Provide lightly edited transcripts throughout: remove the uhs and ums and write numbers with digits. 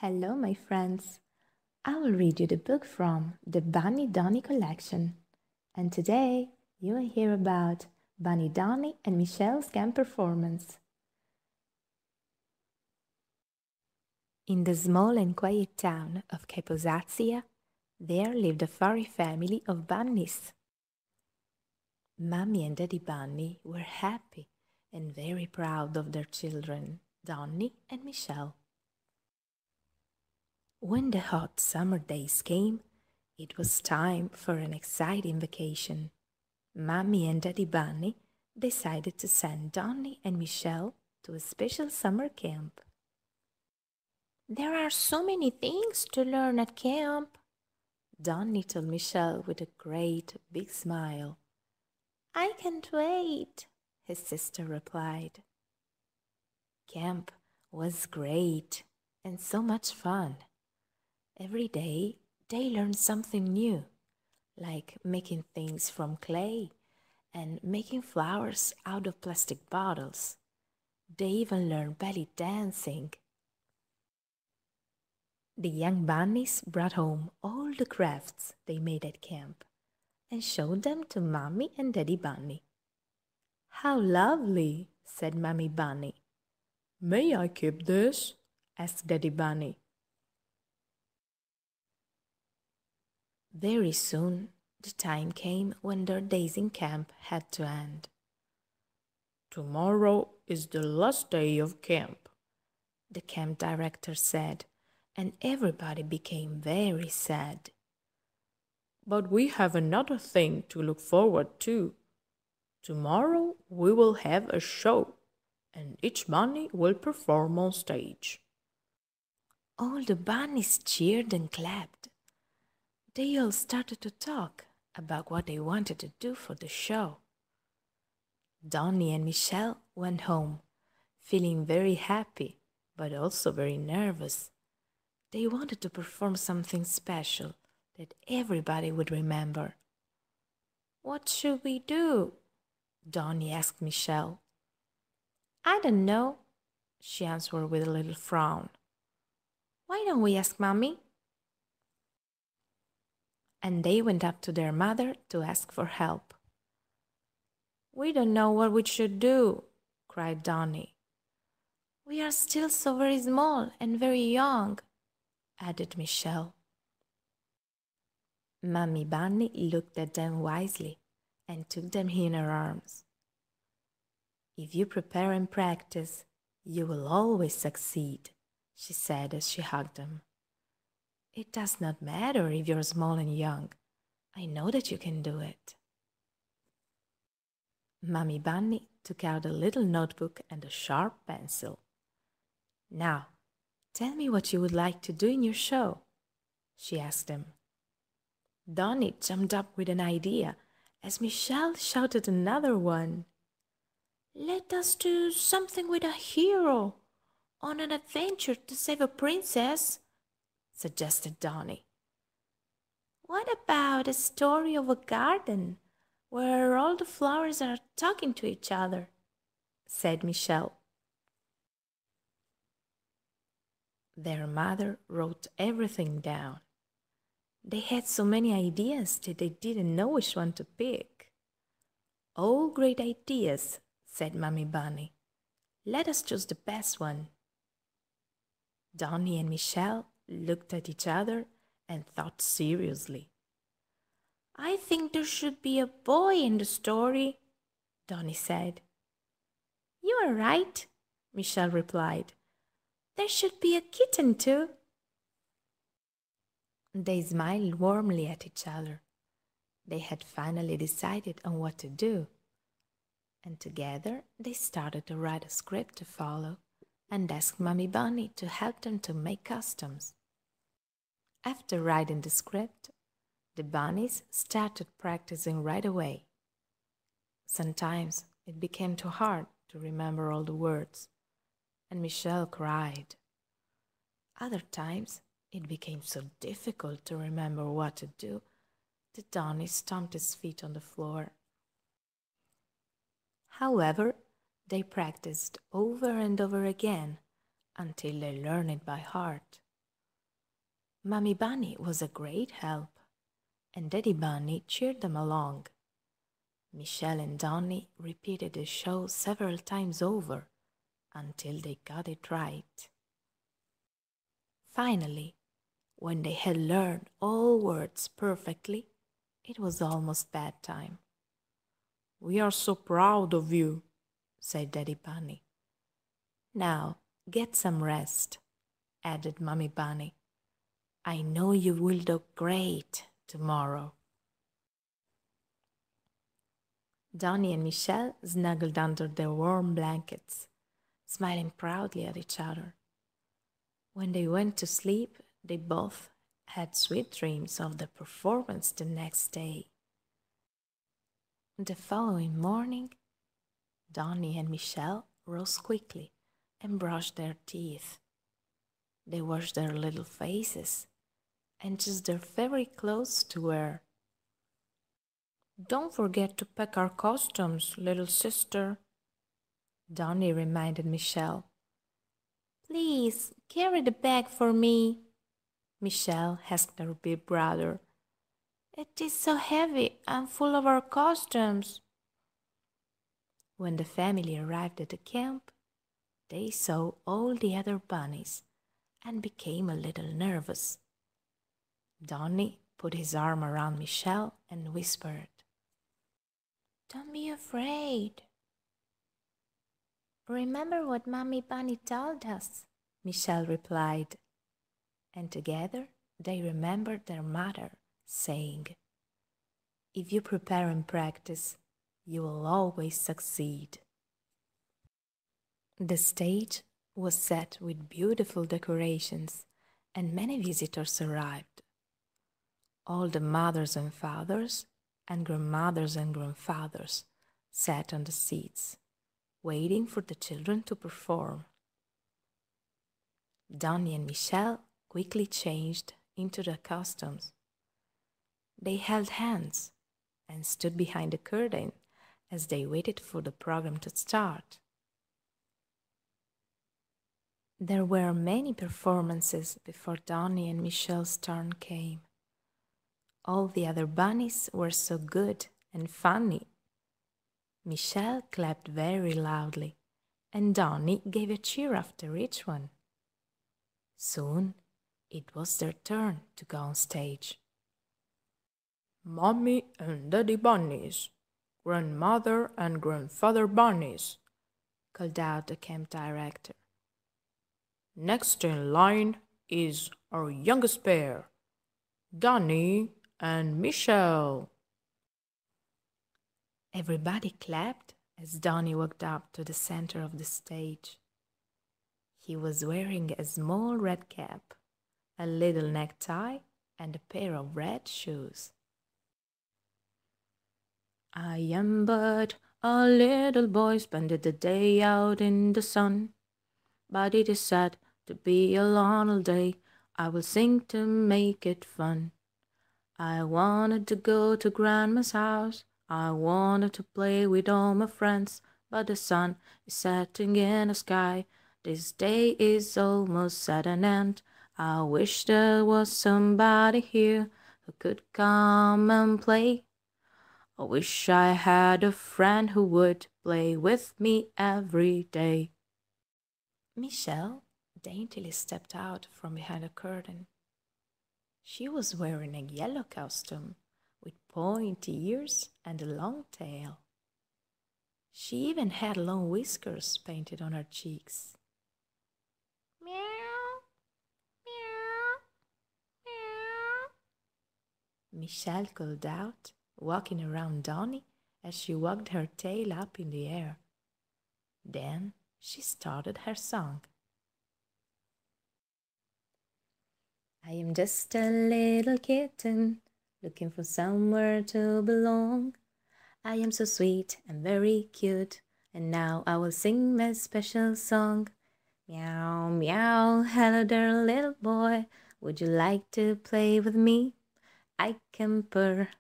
Hello, my friends. I will read you the book from the Bunny Donny collection. And today you will hear about Bunny Donny and Michelle's camp performance. In the small and quiet town of Capozazia, there lived a furry family of bunnies. Mommy and Daddy Bunny were happy and very proud of their children, Donny and Michelle. When the hot summer days came, it was time for an exciting vacation. Mommy and Daddy Bunny decided to send Donny and Michelle to a special summer camp. There are so many things to learn at camp, Donny told Michelle with a great big smile. I can't wait, his sister replied. Camp was great and so much fun. Every day they learned something new, like making things from clay and making flowers out of plastic bottles. They even learned belly dancing. The young bunnies brought home all the crafts they made at camp and showed them to Mommy and Daddy Bunny. How lovely, said Mommy Bunny. May I keep this? Asked Daddy Bunny. Very soon, the time came when their days in camp had to end. Tomorrow is the last day of camp, the camp director said, and everybody became very sad. But we have another thing to look forward to. Tomorrow we will have a show, and each bunny will perform on stage. All the bunnies cheered and clapped. They all started to talk about what they wanted to do for the show. Donny and Michelle went home, feeling very happy, but also very nervous. They wanted to perform something special that everybody would remember. What should we do? Donny asked Michelle. I don't know, she answered with a little frown. Why don't we ask Mommy? And they went up to their mother to ask for help. We don't know what we should do, cried Donny. We are still so very small and very young, added Michelle. Mommy Bunny looked at them wisely and took them in her arms. If you prepare and practice, you will always succeed, she said as she hugged them. It does not matter if you're small and young. I know that you can do it. Mommy Bunny took out a little notebook and a sharp pencil. Now, tell me what you would like to do in your show, she asked them. Donny jumped up with an idea as Michelle shouted another one. Let us do something with a hero on an adventure to save a princess, suggested Donny. What about a story of a garden where all the flowers are talking to each other, said Michelle. Their mother wrote everything down. They had so many ideas that they didn't know which one to pick. All great ideas, said Mommy Bunny. Let us choose the best one. Donny and Michelle looked at each other and thought seriously. I think there should be a boy in the story, Donny said. You are right, Michelle replied. There should be a kitten too. They smiled warmly at each other. They had finally decided on what to do. And together they started to write a script to follow and asked Mommy Bunny to help them to make costumes. After writing the script, the bunnies started practicing right away. Sometimes it became too hard to remember all the words, and Michelle cried. Other times it became so difficult to remember what to do that Donny stomped his feet on the floor. However, they practiced over and over again until they learned it by heart. Mommy Bunny was a great help, and Daddy Bunny cheered them along. Michelle and Donny repeated the show several times over until they got it right. Finally, when they had learned all words perfectly, it was almost bedtime. "We are so proud of you," said Daddy Bunny. "Now get some rest," added Mommy Bunny. "I know you will look great tomorrow." Donny and Michelle snuggled under their warm blankets, smiling proudly at each other. When they went to sleep, they both had sweet dreams of the performance the next day. The following morning, Donny and Michelle rose quickly and brushed their teeth. They washed their little faces and chose their favorite clothes to wear. "Don't forget to pack our costumes, little sister," Donny reminded Michelle. "Please carry the bag for me," Michelle asked her big brother. "It is so heavy and full of our costumes." When the family arrived at the camp, they saw all the other bunnies and became a little nervous. Donny put his arm around Michelle and whispered, "Don't be afraid. Remember what Mommy Bunny told us," Michelle replied. And together they remembered their mother saying, "If you prepare and practice, you will always succeed." The stage was set with beautiful decorations, and many visitors arrived. All the mothers and fathers and grandmothers and grandfathers sat on the seats, waiting for the children to perform. Donny and Michelle quickly changed into their costumes. They held hands and stood behind the curtain as they waited for the program to start. There were many performances before Donny and Michelle's turn came. All the other bunnies were so good and funny. Michelle clapped very loudly, and Donny gave a cheer after each one. Soon it was their turn to go on stage. "Mommy and Daddy Bunnies, Grandmother and Grandfather Bunnies," called out the camp director. "Next in line is our youngest pair, Donny and Michelle." Everybody clapped as Donny walked up to the center of the stage. He was wearing a small red cap, a little necktie, and a pair of red shoes. "I am but a little boy, spending the day out in the sun. But it is sad to be alone all day. I will sing to make it fun. I wanted to go to Grandma's house. I wanted to play with all my friends. But the sun is setting in the sky. This day is almost at an end. I wish there was somebody here who could come and play. I wish I had a friend who would play with me every day." Michelle daintily stepped out from behind a curtain. She was wearing a yellow costume with pointy ears and a long tail. She even had long whiskers painted on her cheeks. "Meow, meow, meow," Michelle called out, walking around Donny as she wagged her tail up in the air. Then she started her song. "I am just a little kitten, looking for somewhere to belong. I am so sweet and very cute, and now I will sing my special song. Meow, meow, hello there, little boy. Would you like to play with me? I can purr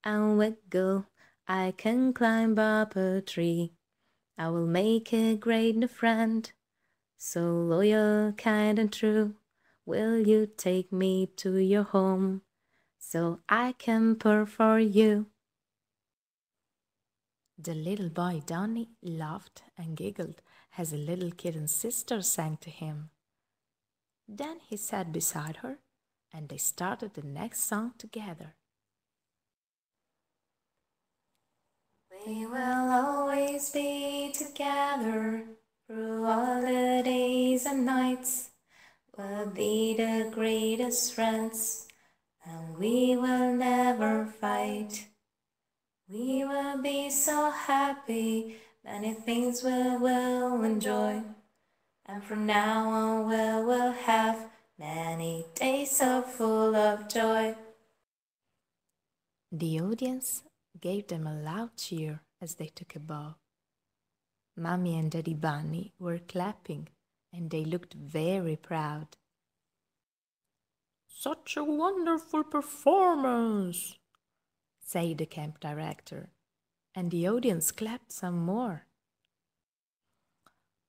and wiggle, I can climb up a tree. I will make a great new friend, so loyal, kind and true. will you take me to your home so I can purr for you? The little boy Donny laughed and giggled as a little kitten's sister sang to him. Then he sat beside her and they started the next song together. We will always be together through all the days and nights. We'll be the greatest friends and we will never fight. We will be so happy, many things we will enjoy. And from now on we will have many days so full of joy. The audience gave them a loud cheer as they took a bow. Mommy and Daddy Bunny were clapping and they looked very proud. Such a wonderful performance, said the camp director, and the audience clapped some more.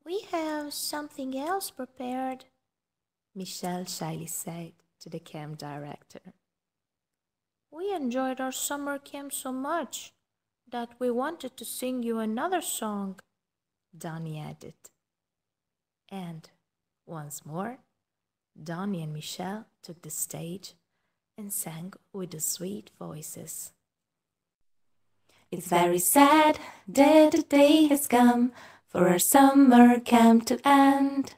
We have something else prepared, Michelle shyly said to the camp director. We enjoyed our summer camp so much that we wanted to sing you another song, Donny added. And once more, Donny and Michelle took the stage and sang with the sweet voices. It's very sad that the day has come for our summer camp to end.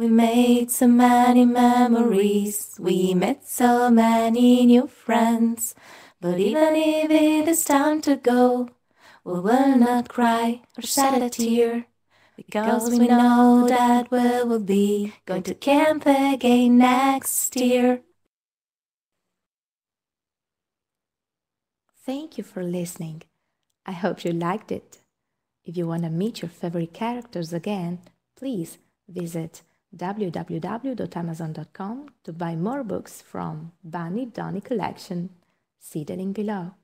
We made so many memories, we met so many new friends. But even if it is time to go, we will not cry or shed a tear, because we know that we will be going to camp again next year. Thank you for listening. I hope you liked it. If you want to meet your favorite characters again, please visit www.amazon.com to buy more books from Bunny Donny collection. See the link below.